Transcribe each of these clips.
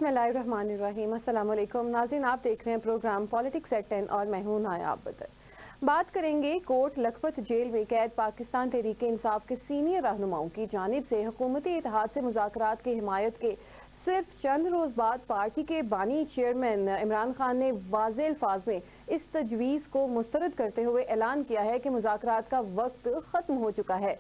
बिस्मिल्लाहिर्रहमानिर्रहीम। अस्सलाम वालेकुम नाज़रीन, आप देख रहे हैं प्रोग्राम पॉलिटिक्स एट 10 और मैं हूं नायाब बदर। बात करेंगे कोट लखपत जेल में कैद पाकिस्तान तहरीक इंसाफ के सीनियर रहनुमाओं की जानिब से हुकूमती इत्तेहाद से मुज़ाकरात की हिमायत के सिर्फ चंद रोज़ बाद पार्टी के बानी चेयरमैन इमरान खान ने वाज़ेह अल्फाज में इस तजवीज़ को मुस्तरद करते हुए ऐलान किया है कि मुज़ाकरात का वक्त ख़त्म हो चुका है।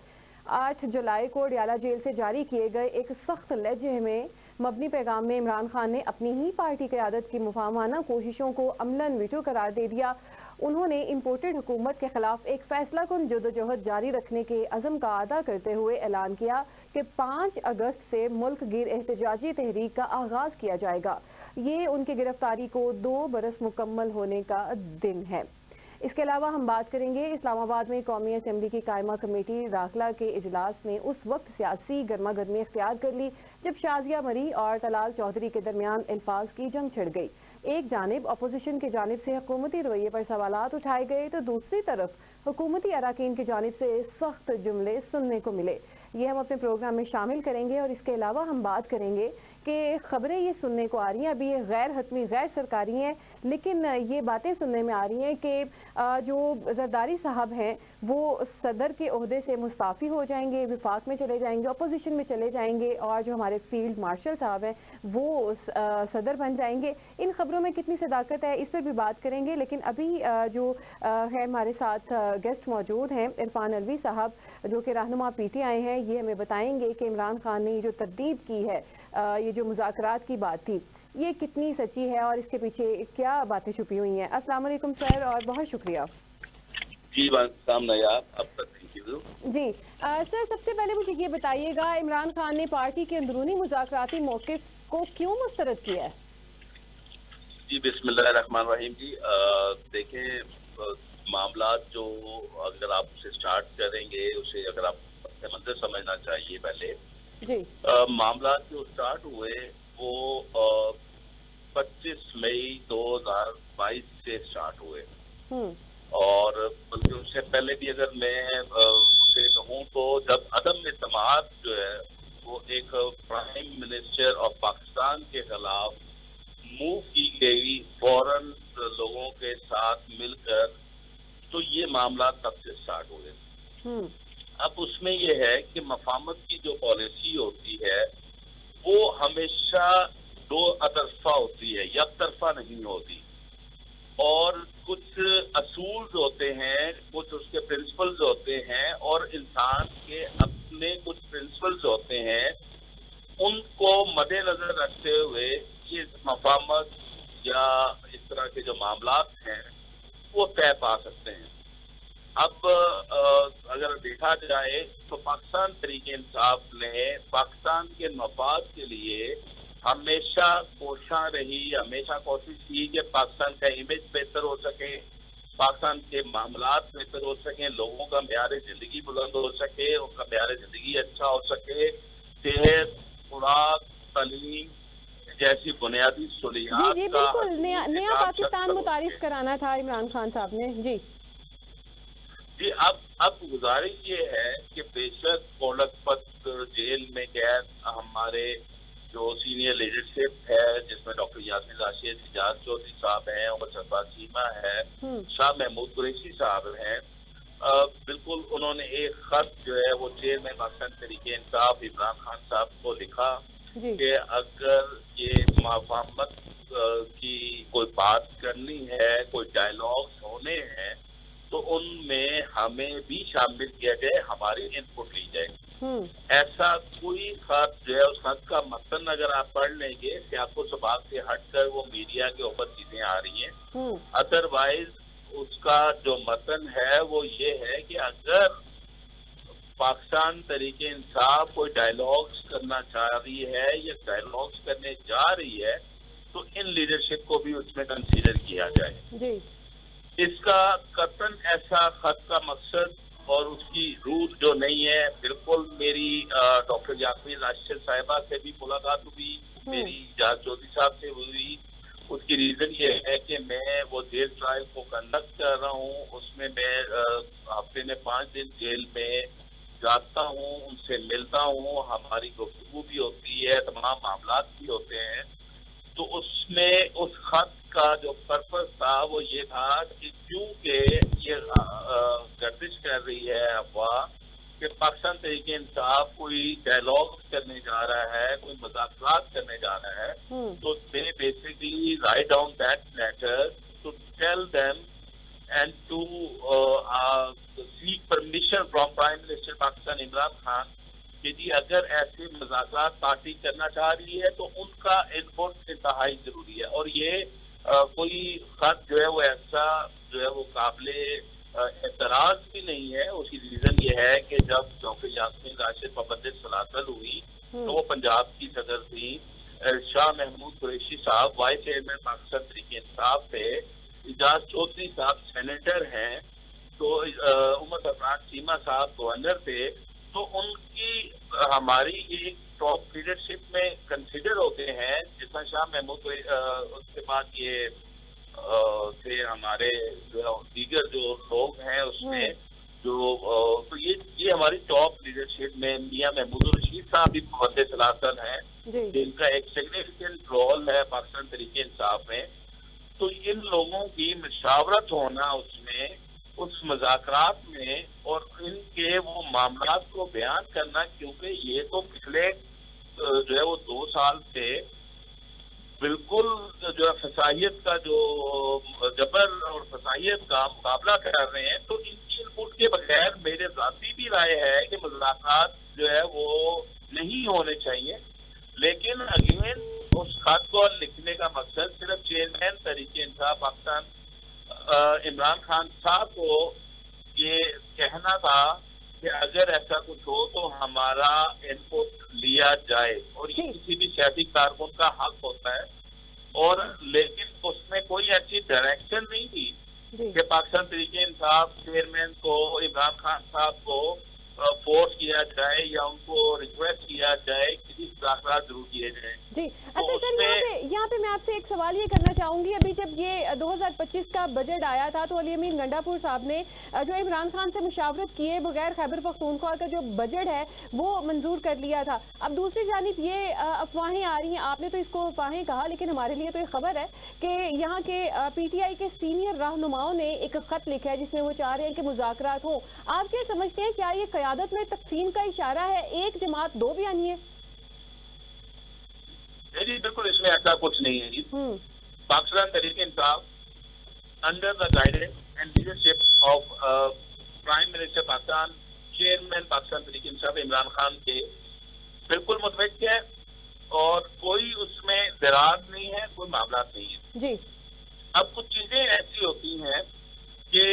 8 जुलाई को अडयाला जेल से जारी किए गए एक सख्त लहजे में मबनी पैगाम में इमरान खान ने अपनी ही पार्टी क़यादत की मुफाहमाना कोशिशों को अमलन वीटो करार दे दिया। उन्होंने इम्पोर्टेड हुकूमत के खिलाफ एक फैसला कुन जदोजहद जारी रखने के अज़म का अदा करते हुए ऐलान किया कि 5 अगस्त से मुल्क गिर एहतजाजी तहरीक का आगाज किया जाएगा। ये उनकी गिरफ्तारी को 2 बरस मुकम्मल होने का दिन है। इसके अलावा हम बात करेंगे इस्लामाबाद में कौमी असम्बली की कायमा कमेटी दाखिला के इजलास ने उस वक्त सियासी गर्मा गर्मी इख्तियार कर ली जब शाजिया मरी और तलाल चौधरी के दरमियान अल्फाज की जंग छिड़ गई। एक जानिब अपोजिशन की जानिब से हुकूमती रवैये पर सवालात उठाए गए तो दूसरी तरफ हुकूमती अराकीन की जानिब से सख्त जुमले सुनने को मिले। ये हम अपने प्रोग्राम में शामिल करेंगे और इसके अलावा हम बात करेंगे कि खबरें ये सुनने को आ रही हैं, अभी ये गैर हतमी गैर सरकारी हैं, लेकिन ये बातें सुनने में आ रही हैं कि जो जरदारी साहब हैं वो सदर के ओहदे से मुस्ताफ़ी हो जाएंगे, विफाक में चले जाएंगे, अपोजिशन में चले जाएंगे और जो हमारे फील्ड मार्शल साहब हैं वो सदर बन जाएंगे। इन खबरों में कितनी सदाकत है इस पर भी बात करेंगे, लेकिन अभी जो है हमारे साथ गेस्ट मौजूद हैं इरफान अलवी साहब जो कि रहनुमा PTI हैं। ये हमें बताएंगे कि इमरान खान ने जो तरतीब की है, ये जो मुज़ाकरात की बात थी, ये कितनी सच्ची है और इसके पीछे क्या बातें छुपी हुई हैं। अस्सलाम वालेकुम सर और बहुत शुक्रिया। जी नायाब, अब तक थैंक यू। जी सर, सबसे पहले मुझे ये बताइएगा इमरान खान ने पार्टी के अंदरूनी मुज़ाकराती मौक़िफ़ को क्यों मुस्तरद किया है? जी बिस्मिल्लाहिर्रहमानिर्रहीम। जी देखें, मामला जो अगर आप उसे स्टार्ट करेंगे, उसे अगर आप मंदिर समझना चाहिए पहले जी। मामला जो स्टार्ट हुए वो 25 मई 2022 से स्टार्ट हुए और बल्कि उससे पहले भी अगर मैं उसे कहूँ तो जब अदम इत्तेमाद जो है वो एक प्राइम मिनिस्टर ऑफ पाकिस्तान के खिलाफ मूव की गई फौरन लोगों के साथ मिलकर, तो ये मामला तब से स्टार्ट हुए। अब उसमें ये है कि मफामत की जो पॉलिसी होती है वो हमेशा दो तरफा होती है, एक तरफा नहीं होती, और कुछ असूल होते हैं, कुछ उसके प्रिंसिपल्स होते हैं और इंसान के अपने कुछ प्रिंसिपल्स होते हैं, उनको मद्देनजर रखते हुए ये मफामत या इस तरह के जो मामलात हैं वो तय पा सकते हैं। अब अगर देखा जाए तो पाकिस्तान तहरीक इंसाफ ने पाकिस्तान के मफाद के लिए हमेशा कोशिश रही, हमेशा कोशिश की कि पाकिस्तान का इमेज बेहतर हो सके, पाकिस्तान के मामलात बेहतर हो सके, लोगों का म्यार जिंदगी बुलंद हो सके, उनका म्यार जिंदगी अच्छा हो सके, सेहत, खुराक, तालीम जैसी बुनियादी सहूलियात जी बिल्कुल नया पाकिस्तान मुतारिफ कराना था इमरान खान साहब ने। जी जी अब गुजारिश ये है कि बेशक कोलखपत जेल में कैद हमारे जो सीनियर लीडरशिप है, जिसमें डॉक्टर यासिन राशिद, इजाज चौधरी साहब हैं, उमर शहबाज चीमा है, शाह महमूद कुरैशी साहब हैं, बिल्कुल उन्होंने एक खत जो है वो चेयरमैन पाकिस्तान तहरीक इंसाफ इमरान खान साहब को लिखा कि अगर ये मफाहमत की कोई बात करनी है, कोई डायलॉग्स होने हैं, तो उनमें हमें भी शामिल किया जाए, हमारी इनपुट ली जाए। ऐसा कोई खत जो है, उस खत का मतन अगर आप पढ़ लेंगे, सियाको सबाक से हटकर वो मीडिया के ऊपर चीजें आ रही हैं, अदरवाइज उसका जो मतन है वो ये है कि अगर पाकिस्तान तहरीक इंसाफ कोई डायलॉग्स करना चाह रही है या डायलॉग्स करने जा रही है, तो इन लीडरशिप को भी उसमें कंसीडर किया जाए। इसका कतन ऐसा खत का मकसद और उसकी रूह जो नहीं है। बिल्कुल मेरी डॉक्टर यासमीन राशिद साहिबा से भी मुलाकात हुई, मेरी इजाज चौधरी साहब से हुई। उसकी रीजन ये है कि मैं वो जेल ट्रायल को कंडक्ट कर रहा हूँ, उसमें मैं हफ्ते में 5 दिन जेल में जाता हूँ, उनसे मिलता हूँ, हमारी गुफ्तगू भी होती है, तमाम मामलात भी होते हैं। تو اس میں اس خط کا جو پرپز تھا وہ یہ تھا کہ کیونکہ یہ گردش کر رہی ہے افواہ کہ پاکستان تحریک انصاف کوئی ڈائلاگ کرنے جا رہا ہے، کوئی مذاکرات کرنے جا رہا ہے، تو they basically write down that letter to tell them and to seek permission from Prime Minister Pakistan Imran Khan کہ جی اگر ایسے مذاکرات پارٹی کرنا چاہ رہی ہے تو ان کا انپٹ انتہائی ضروری ہے. اور یہ کوئی خط جو ہے وہ ایسا جو ہے وہ قابل اعتراض بھی نہیں ہے. اس کی ریزن یہ ہے کہ جب ڈاکٹر یاسمین راشد پابند سلاسل ہوئی تو وہ پنجاب کی صدر تھی. شاہ محمود قریشی صاحب وائس چیئرمین پاکستان تحریک انصاف تھے. اعجاز چودھری صاحب سینیٹر ہیں. تو عمر سرفراز چیمہ صاحب گورنر تھے. تو ان کی ہماری ایک ٹاپ لیڈرشپ میں کنسیڈر ہوتے ہیں. جس طرح شاہ محمود اس کے بعد یہ تھے ہمارے جو دیگر جو لوگ ہیں اس میں جو تو یہ ہماری ٹاپ لیڈرشپ میں میاں محمود الرشید صاحب بھی بہت سلاسل ہیں جن کا ایک سگنیفیکینٹ رول ہے پاکستان تحریک انصاف میں. تو ان لوگوں کی مشاورت ہونا اس میں اس مذاکرات میں اور ان کے وہ معاملات کو بیان کرنا، کیونکہ یہ تو پچھلے جو ہے وہ 2 سال سے بالکل جو ہے فساحیت کا جو جبر اور فساحیت کا مقابلہ کر رہے ہیں. تو ان کی انپٹ کے بغیر میرے ذاتی بھی رائے ہے کہ مذاکرات جو ہے وہ نہیں ہونے چاہیے. لیکن اگین اس خط کو لکھنے کا مقصد صرف چیئرمین تحریک انصاف پاکستان عمران خان صاحب کو یہ کہنا تھا کہ اگر ایسا کچھ ہو تو ہمارا انپٹ لیا جائے. اور یہ کسی بھی سیاسی کارکن کا حق ہوتا ہے. اور لیکن اس میں کوئی ایسی ڈائریکشن نہیں تھی کہ پاکستان تحریک انصاف چیئرمین کو عمران خان صاحب کو فورس کیا جائے یا ان کو ریکویسٹ کیا جائے کسی مذاکرات ضرور کیے جائیں. جی اچھا سر، یہاں پہ میں آپ سے ایک سوال یہ کرنا چاہوں گی. ابھی جب یہ 2025 کا بجٹ آیا تھا تو علی امین گنڈا پور صاحب نے جو عمران خان سے مشاورت کیے بغیر خیبر پختونخوا کا جو بجٹ ہے وہ منظور کر لیا تھا. اب دوسری جانب یہ افواہیں آ رہی ہیں، آپ نے تو اس کو افواہیں کہا لیکن ہمارے لیے تو یہ خبر ہے کہ یہاں کے پی ٹی آئی کے سینئر رہنماؤں نے ایک خط لکھا ہے جس میں وہ چاہ رہے ہیں کہ مذاکرات ہوں. آپ کیا سمجھتے ہیں، کیا یہ قیادت میں تقسیم کا اشارہ ہے؟ ایک جماعت دو بیانیے؟ جی بالکل، اس میں ایسا کچھ نہیں ہے. جی Pakistan Tehreek Insaf under the guidance and leadership of prime minister Pakistan chairman Pakistan Tehreek Insaf Imran Khan کے بالکل متفق ہے اور کوئی اس میں دراز نہیں ہے، کوئی معاملات نہیں ہے. جی اب کچھ چیزیں ایسی ہوتی ہیں کہ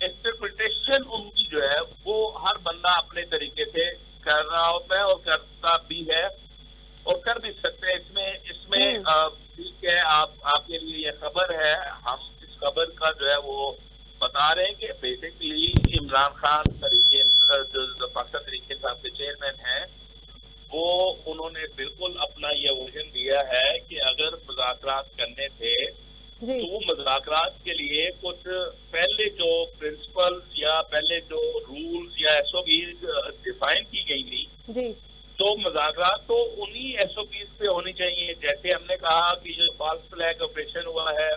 انٹرپریٹیشن ان کی جو ہے وہ ہر بندہ اپنے طریقے سے کر رہا ہوتا ہے اور کرتا بھی ہے اور کر بھی سکتے ہیں. اس میں ٹھیک ہے، آپ کے لیے یہ خبر ہے. ہم اس خبر کا جو ہے وہ بتا رہے ہیں کہ بیسکلی عمران خان جو پاکستان تحریک انصاف کے چیئرمین ہیں وہ انہوں نے بالکل اپنا یہ ویژن دیا ہے کہ اگر مذاکرات کرنے تھے تو وہ مذاکرات کے لیے کچھ پہلے جو پرنسپل یا پہلے جو رولز یا ایس او پیز ڈیفائن کی گئی تھی تو مذاکرات تو انہی ایس او پیز پہ ہونی چاہیے. جیسے ہم نے کہا کہ جو فالس فلیگ آپریشن ہوا ہے،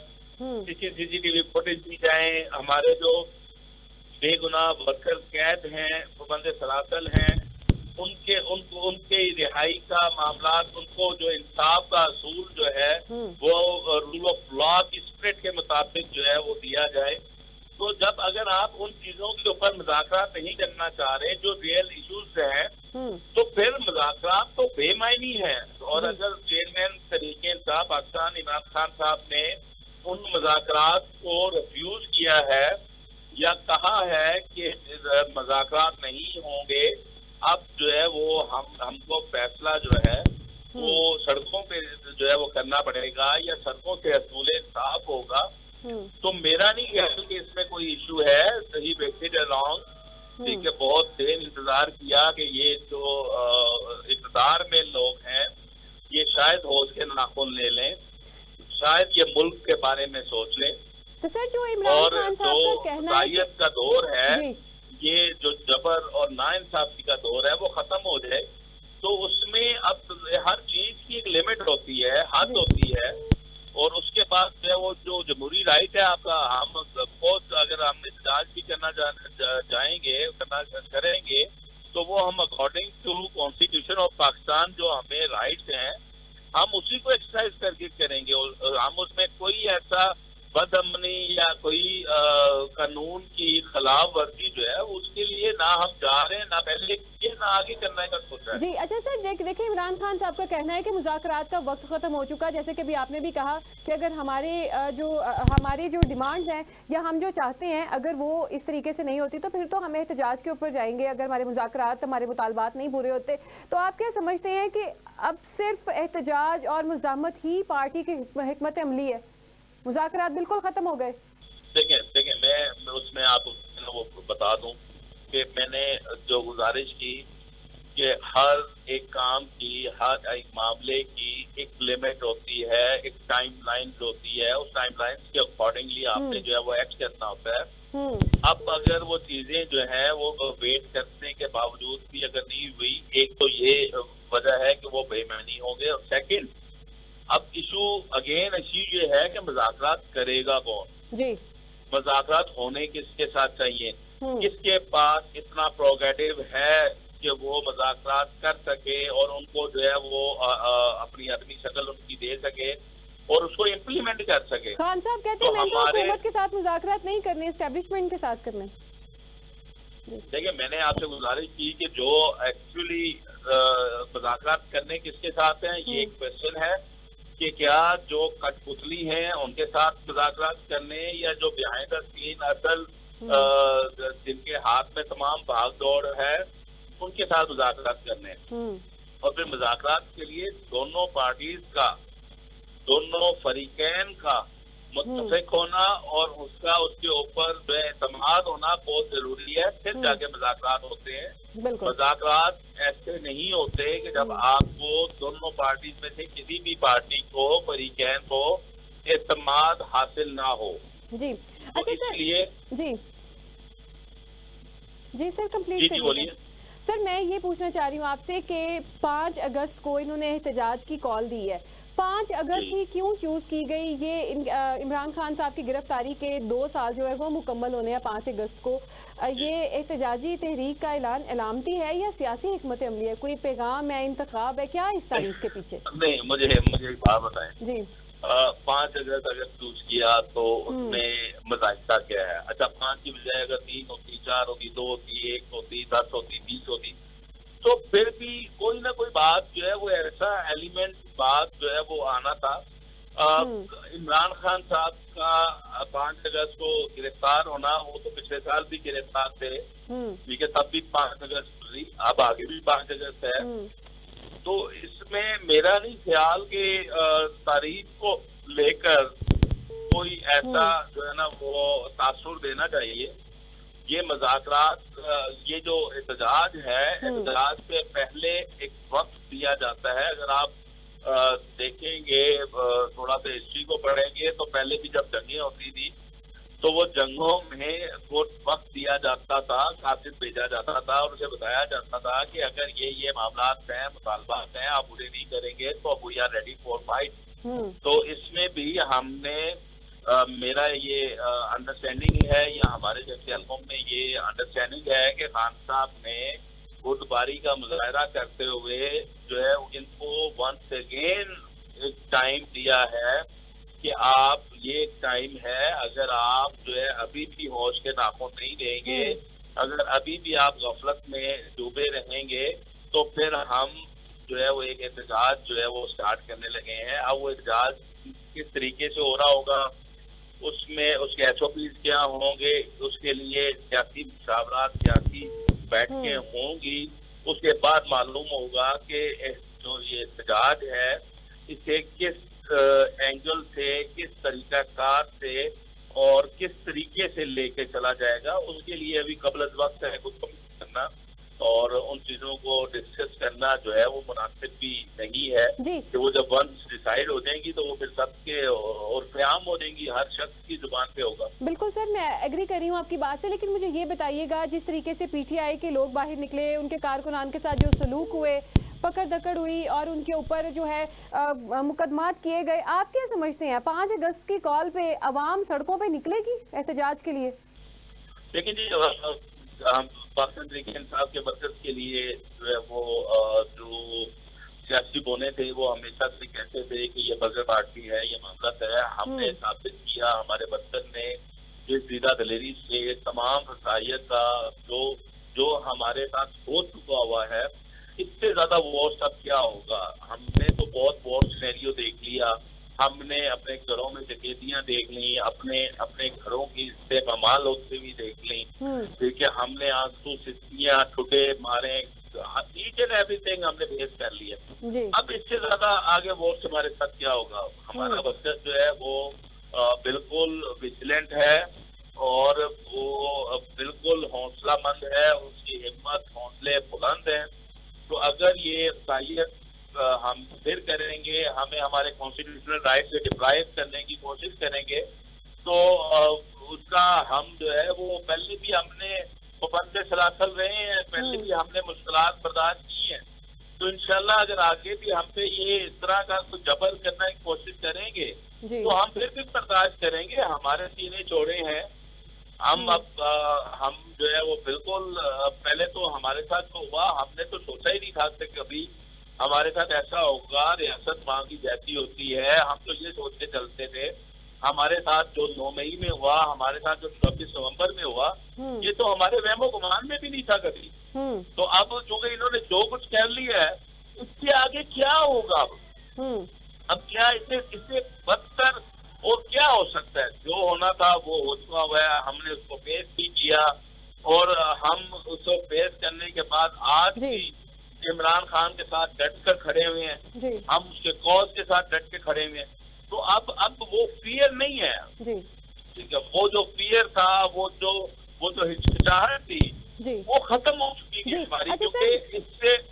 کسی سی سی ٹی وی فوٹیج دی جائیں، ہمارے جو بے گناہ ورکر قید ہیں، پابند سلاسل ہیں، ان کے رہائی کا معاملات، ان کو جو انصاف کا اصول جو ہے وہ رول آف لا کی اسپرٹ کے مطابق جو ہے وہ دیا جائے. تو جب اگر آپ ان چیزوں کے اوپر مذاکرات نہیں کرنا چاہ رہے جو ریئل ایشوز ہیں تو پھر مذاکرات تو بے معنی ہے. اور اگر چیئرمین تحریک انصاف پاکستان عمران خان صاحب نے ان مذاکرات کو ریفیوز کیا ہے یا کہا ہے کہ مذاکرات نہیں ہوں گے، اب جو ہے وہ ہم کو فیصلہ جو ہے وہ سڑکوں پہ جو ہے وہ کرنا پڑے گا یا سڑکوں سے اصول انصاف ہوگا. تو میرا نہیں خیال کہ اس میں کوئی ایشو ہے. صحیح ویکٹڈ along ٹھیک ہے، بہت دیر انتظار کیا کہ یہ جو اقتدار میں لوگ ہیں یہ شاید ہوش کے ناخن لے لیں، شاید یہ ملک کے بارے میں سوچ لیں. اور جو فساحیت کا دور ہے، یہ جو جبر اور ناانصافی کا دور ہے وہ ختم ہو جائے. تو اس میں اب ہر چیز کی ایک لمٹ ہوتی ہے، حد ہوتی رائٹ ہے آپ کا. ہم بہت اگر ہم احتجاج بھی کرنا کریں گے تو وہ ہم according to constitution of Pakistan جو ہمیں رائٹس ہیں ہم اسی کو ایکسرسائز کر کے کریں گے. اور ہم اس میں کوئی ایسا بد امنی یا کوئی قانون کی خلاف ورزی جو ہے اس کے لیے نہ ہم جا رہے ہیں, نہ پہلے کیے نہ آگے کرنے کا سوچا ہے. جی اچھا سر, دیکھیں عمران خان صاحب کا کہنا ہے کہ مذاکرات کا وقت ختم ہو چکا, جیسے کہ ابھی آپ نے بھی کہا کہ اگر ہماری جو ڈیمانڈز ہیں یا ہم جو چاہتے ہیں اگر وہ اس طریقے سے نہیں ہوتی تو پھر تو ہمیں احتجاج کے اوپر جائیں گے اگر ہمارے مذاکرات, ہمارے مطالبات نہیں پورے ہوتے. تو آپ کیا سمجھتے ہیں کہ اب صرف احتجاج اور مزاحمت ہی پارٹی کی حکمت عملی ہے, مذاکرات بالکل ختم ہو گئے؟ دیکھیں میں اس میں آپ کو بتا دوں کہ میں نے جو گزارش کی کہ ہر ایک کام کی, ہر ایک معاملے کی ایک لمٹ ہوتی ہے, ایک ٹائم لائن ہوتی ہے, اس ٹائم لائن کے اکارڈنگلی آپ نے جو ہے وہ ایکٹ کرنا ہوتا ہے. اب اگر وہ چیزیں جو ہیں وہ ویٹ کرنے کے باوجود بھی اگر نہیں ہوئی, ایک تو یہ وجہ ہے کہ وہ بے ایمانی ہوں گے, اور سیکنڈ اب ایشو یہ ہے کہ مذاکرات کرے گا کون. جی مذاکرات ہونے کس کے ساتھ چاہیے, کس کے پاس اتنا پروگیٹو ہے کہ وہ مذاکرات کر سکے اور ان کو جو ہے وہ اپنی آدمی شکل ان کی دے سکے اور اس کو امپلیمنٹ کر سکے. خان صاحب کہتے ہیں میں تو حکومت کے ساتھ مذاکرات نہیں کرنے, اسٹیبلشمنٹ کے ساتھ کرنے. دیکھیں میں نے آپ سے گزارش کی کہ جو ایکچولی مذاکرات کرنے کس کے ساتھ ہیں, یہ ایک کوشچن ہے کہ کیا جو کٹ پتلی ہیں ان کے ساتھ مذاکرات کرنے یا جو بیہائنڈ دا سین اصل جن کے ہاتھ میں تمام بھاگ دوڑ ہے ان کے ساتھ مذاکرات کرنے. اور پھر مذاکرات کے لیے دونوں پارٹیز کا, دونوں فریقین کا متفق ہونا اور اس کے اوپر جو اعتماد ہونا بہت ضروری ہے, پھر جا کے مذاکرات ہوتے ہیں. مذاکرات ایسے نہیں ہوتے کہ جب آپ کو دونوں پارٹیز میں سے کسی بھی پارٹی کو, فریقین کو اعتماد حاصل نہ ہو. جی تو اس لیے جی سر کمپلیٹ بولیے. سر میں یہ پوچھنا چاہ رہی ہوں آپ سے کہ 5 اگست کو انہوں نے احتجاج کی کال دی ہے, 5 اگست ہی کیوں چوز کی گئی؟ یہ عمران خان صاحب کی گرفتاری کے 2 سال جو ہے وہ مکمل ہونے ہیں 5 اگست کو. یہ احتجاجی تحریک کا اعلان علامتی ہے یا سیاسی حکمت عملی ہے, کوئی پیغام ہے, انتخاب ہے, کیا اس تاریخ کے پیچھے؟ نہیں, مجھے ایک بات بتائیں. جی 5 اگست اگر چوز کیا تو اس میں مذاکرہ کیا ہے؟ اچھا 5 کی بجائے اگر 3 ہوتی, 4 ہوتی, 2 ہوتی, 1 ہوتی, 10 ہوتی, 20 ہوتی, تو پھر بھی کوئی نہ کوئی بات جو ہے وہ ایسا ایلیمنٹ بات جو ہے وہ آنا تھا. عمران خان صاحب کا 5 اگست کو گرفتار ہونا, وہ تو پچھلے سال بھی گرفتار تھے, ٹھیک ہے, تب بھی 5 اگست ہوئی, اب آگے بھی 5 اگست ہے. تو اس میں میرا نہیں خیال کہ تاریخ کو لے کر کوئی ایسا جو ہے نا وہ تاثر دینا چاہیے. یہ مذاکرات, یہ جو احتجاج ہے, احتجاج سے پہلے ایک وقت دیا جاتا ہے. اگر آپ دیکھیں گے, تھوڑا سا ہسٹری کو پڑھیں گے تو پہلے بھی جب جنگیں ہوتی تھی تو وہ جنگوں میں وہ وقت دیا جاتا تھا, قاصد بھیجا جاتا تھا اور اسے بتایا جاتا تھا کہ اگر یہ معاملات ہیں, مطالبات ہیں, آپ انہیں نہیں کریں گے تو we are ready for fight. تو اس میں بھی ہم نے میرا یہ انڈرسٹینڈنگ ہے یا ہمارے جیسے حلقوں میں یہ انڈرسٹینڈنگ ہے کہ خان صاحب نے بردباری باری کا مظاہرہ کرتے ہوئے جو ہے ان کو ونس اگین ایک ٹائم دیا ہے کہ آپ, یہ ایک ٹائم ہے, اگر آپ جو ہے ابھی بھی ہوش کے ناخن نہیں لیں گے, اگر ابھی بھی آپ غفلت میں ڈوبے رہیں گے تو پھر ہم جو ہے وہ ایک احتجاج جو ہے وہ سٹارٹ کرنے لگے ہیں. اب وہ احتجاج کس طریقے سے ہو رہا ہوگا, اس میں اس کے ایس او پیز کیا ہوں گے, اس کے لیے سیاسی مشاورات, سیاسی بیٹھکیں ہوں گی, اس کے بعد معلوم ہوگا کہ جو یہ احتجاج ہے اسے کس اینگل سے, کس طریقہ کار سے اور کس طریقے سے لے کے چلا جائے گا. اس کے لیے ابھی قبل از وقت ہے کچھ کرنا اور ان چیزوں کو ڈسکس کرنا جو ہے وہ مناسب بھی نہیں ہے کہ وہ جب ونس ڈیسائیڈ ہو جائیں گی تو وہ پھر سب کے اور قیام ہو جائیں گی, ہر شخص کی زبان پہ ہوگا. بالکل سر, میں ایگری کر رہی ہوں آپ کی بات سے, لیکن مجھے یہ بتائیے گا جس طریقے سے پی ٹی آئی کے لوگ باہر نکلے, ان کے کارکنان کے ساتھ جو سلوک ہوئے, पकड़ दकड़ हुई और उनके ऊपर जो है मुकदमात किए गए। आप क्या समझते हैं 5 अगस्त की कॉल पे अवाम सड़कों पे निकलेगी एहतजाज के लिए? लेकिन जी हम पाकिस्तान तहरीक इंसाफ के मरकज के लिए जो है वो जो सियासी बोने थे वो हमेशा से कहते थे कि ये बगैर पार्टी है, ये ममलत है। हमने साबित किया, हमारे बर्तन ने जिस सीधा दलेरी से तमाम रसायत का जो हमारे साथ हो चुका हुआ है, इससे ज्यादा वर्स्ट अब क्या होगा। हमने तो बहुत वर्स्ट सिनेरियो देख लिया, हमने अपने घरों में डकैतियां देख ली, अपने घरों की बेकमाल होते हुए देख ली। देखिए हमने आंसू सिस्तियां ठुटे मारे, ईच एंड एवरीथिंग हमने फेस कर लिया। अब इससे ज्यादा आगे वोट हमारे साथ क्या होगा। हमारा बच्चा जो है वो बिल्कुल विजिलेंट है और वो बिल्कुल हौसलामंद है, उसकी हिम्मत हौसले बुलंद है। तो अगर ये साहियत हम फिर करेंगे, हमें हमारे कॉन्स्टिट्यूशनल राइट से डिप्राइव करने की कोशिश करेंगे, तो उसका हम जो है वो पहले भी हमने बंदे सलासल रहे हैं, पहले भी हमने मुश्किलात बर्दाश्त की हैं। तो इंशाल्लाह अगर आगे भी हम पे ये इस तरह का कुछ जबर करने की कोशिश करेंगे तो हम फिर भी बर्दाश्त करेंगे। हमारे सीने चौड़े हैं, हम जो है वो बिल्कुल पहले तो हमारे साथ तो हुआ, हमने तो सोचा ही नहीं था कि कभी हमारे साथ ऐसा होगा। रियासत माँ की जैसी होती है, हम तो ये सोच के चलते थे। हमारे साथ जो 9 मई में हुआ, हमारे साथ जो 24 नवंबर में हुआ, ये तो हमारे वहमो गुमान में भी नहीं था कभी। तो अब चूंकि इन्होंने जो कुछ कर लिया है, इसके आगे क्या होगा। अब क्या इससे बदतर और क्या हो सकता है। जो होना था वो हो चुका हुआ है, हमने उसको पेश भी किया और हम उसको पेश करने के बाद आज भी इमरान खान के साथ डट कर खड़े हुए हैं, हम उसके कॉज के साथ डट के खड़े हुए हैं। तो अब वो फियर नहीं है, ठीक है। वो जो फियर था, वो जो हिचकिचाहट थी, वो खत्म हो चुकी है हमारी। क्योंकि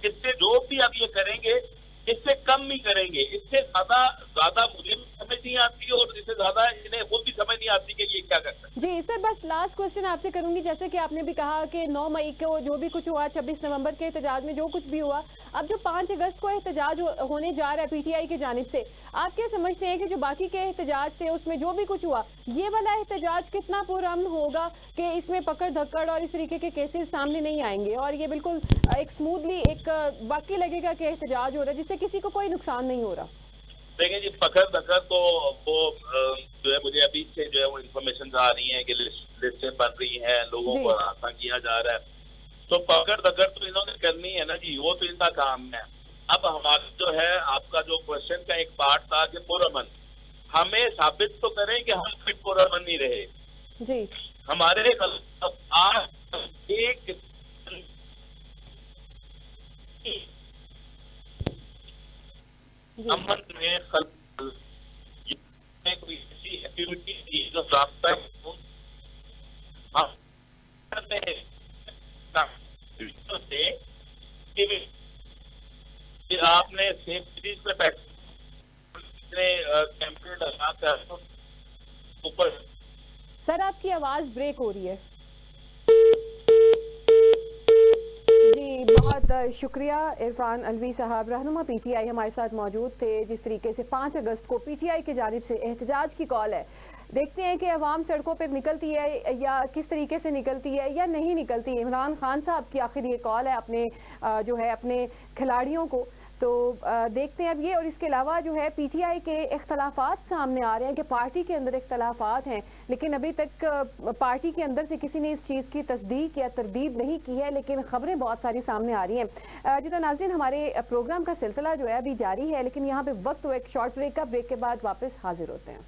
इससे जो भी अब ये करेंगे, इससे कम ही करेंगे। इससे ज्यादा मुझे समझ नहीं आती और इससे ज्यादा इन्हें खुद भी समझ नहीं आती कि ये क्या करता है। जी सर, बस लास्ट क्वेश्चन आपसे करूंगी। जैसे कि आपने भी कहा कि 9 मई को जो भी कुछ हुआ, 26 नवंबर के एहतजाज में जो कुछ भी हुआ, अब जो 5 अगस्त को एहतजाज होने जा रहा है पीटीआई की जानिब से, आप क्या समझते हैं कि जो बाकी के एहतजाज थे उसमें जो भी कुछ हुआ, ये वाला एहतजाज कितना पुरअमन होगा कि इसमें पकड़ धक्कड़ और इस तरीके के केसेस सामने नहीं आएंगे और ये बिल्कुल एक स्मूथली एक बाकी लगेगा कि एहतजाज हो रहा है जिससे किसी को कोई नुकसान नहीं हो रहा? देखिए जी, पकड़ दकड़ तो वो जो है मुझे अभी से जो है वो इन्फॉर्मेशन आ रही है कि लिस्टें बन रही हैं, लोगों को आसान किया जा रहा है। तो पकड़ दकड़ तो इन्होंने करनी है ना जी, वो तो इनका काम है। अब हमारा जो है आपका जो क्वेश्चन का एक पार्ट था कि पुरअमन, हमें साबित तो करें कि हम फिर पुरअमन नहीं रहे जी। हमारे आज एक अमन में कोई ऐसी एक्टिविटी थी जो रास्ता आपने सेफ सीरीज में कैंपेन लगाकर ऊपर। सर आपकी आवाज ब्रेक हो रही है। जी बहुत शुक्रिया इरफान अलवी साहब, रहनुमा पीटीआई हमारे साथ मौजूद थे। जिस तरीके से 5 अगस्त को पीटीआई की जानिब से एहतजाज की कॉल है, देखते हैं कि अवाम सड़कों पर निकलती है या किस तरीके से निकलती है या नहीं निकलती है। इमरान खान साहब की आखिर ये कॉल है अपने जो है अपने खिलाड़ियों को, तो देखते हैं अब ये। और इसके अलावा जो है पीटीआई के इख्तलाफात सामने आ रहे हैं कि पार्टी के अंदर इख्तलाफात हैं, लेकिन अभी तक पार्टी के अंदर से किसी ने इस चीज़ की तस्दीक या तरदीद नहीं की है, लेकिन खबरें बहुत सारी सामने आ रही हैं। जी तो नाज़रीन, हमारे प्रोग्राम का सिलसिला जो है अभी जारी है, लेकिन यहाँ पे वक्त एक शॉर्ट ब्रेक का, ब्रेक के बाद वापस हाजिर होते हैं।